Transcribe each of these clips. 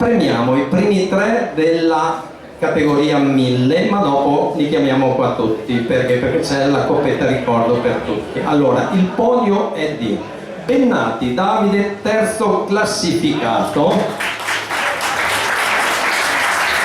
premiamo i primi 3 della categoria 1000, ma dopo li chiamiamo qua tutti perché c'è la coppetta ricordo per tutti. Allora, il podio è di Bennati Davide, terzo classificato.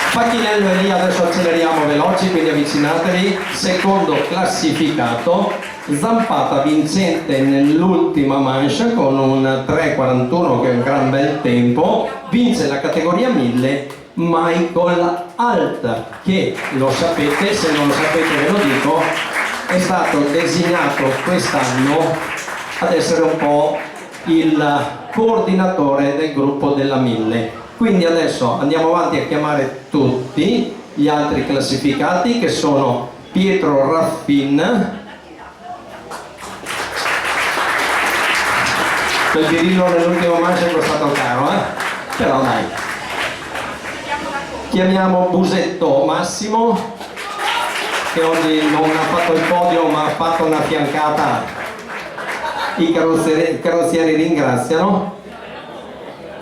Facchinello e lì, adesso acceleriamo veloci, quindi avvicinatevi. Secondo classificato, Zampata vincente nell'ultima manche con un 3.41 che è un gran bel tempo. Vince la categoria 1000 Michael Alt, che lo sapete, se non lo sapete ve lo dico, è stato designato quest'anno ad essere un po' il coordinatore del gruppo della 1000. Quindi adesso andiamo avanti a chiamare tutti gli altri classificati, che sono Pietro Raffin, quel birillo nell'ultimo manche è costato caro, però dai. Chiamiamo Busetto Massimo, che oggi non ha fatto il podio ma ha fatto una fiancata, i carrozzieri ringraziano.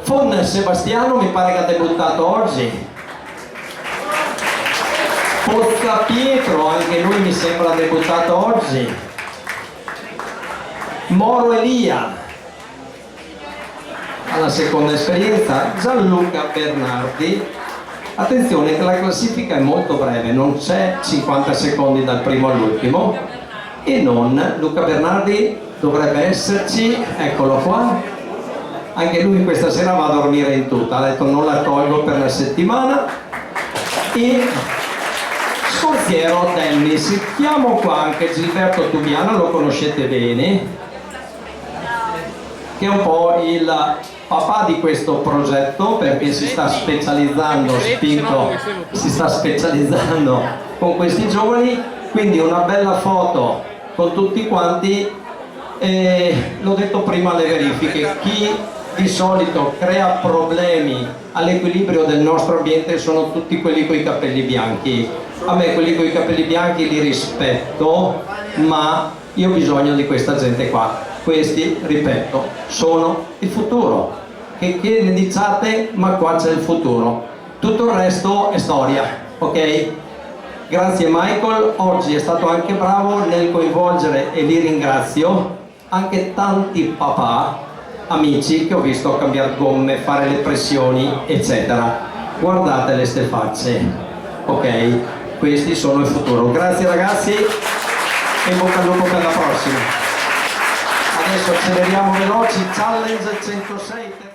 Fon Sebastiano mi pare che ha debuttato oggi. Pozza Pietro, anche lui mi sembra debuttato oggi. Moro Elia, alla seconda esperienza. Gianluca Bernardi. Attenzione che la classifica è molto breve, non c'è 50 secondi dal primo all'ultimo, e non Luca Bernardi dovrebbe esserci, eccolo qua. Anche lui questa sera va a dormire in tutta, ha detto non la tolgo per la settimana. E Scorziero Dennis, chiamo qua anche Gilberto Tubiano, lo conoscete bene, che è un po' il papà di questo progetto, perché si sta specializzando, si sta specializzando con questi giovani. Quindi una bella foto con tutti quanti. L'ho detto prima alle verifiche, chi di solito crea problemi all'equilibrio del nostro ambiente sono tutti quelli con i capelli bianchi. A me quelli con i capelli bianchi li rispetto, ma io ho bisogno di questa gente qua. Questi, ripeto, sono il futuro. Che ne diciate, ma qua c'è il futuro. Tutto il resto è storia, ok? Grazie Michael, oggi è stato anche bravo nel coinvolgere, e li ringrazio, anche tanti papà, amici che ho visto cambiare gomme, fare le pressioni, eccetera. Guardatele ste facce, ok? Questi sono il futuro. Grazie ragazzi e in bocca al lupo per la prossima. Adesso acceleriamo veloci, challenge 106.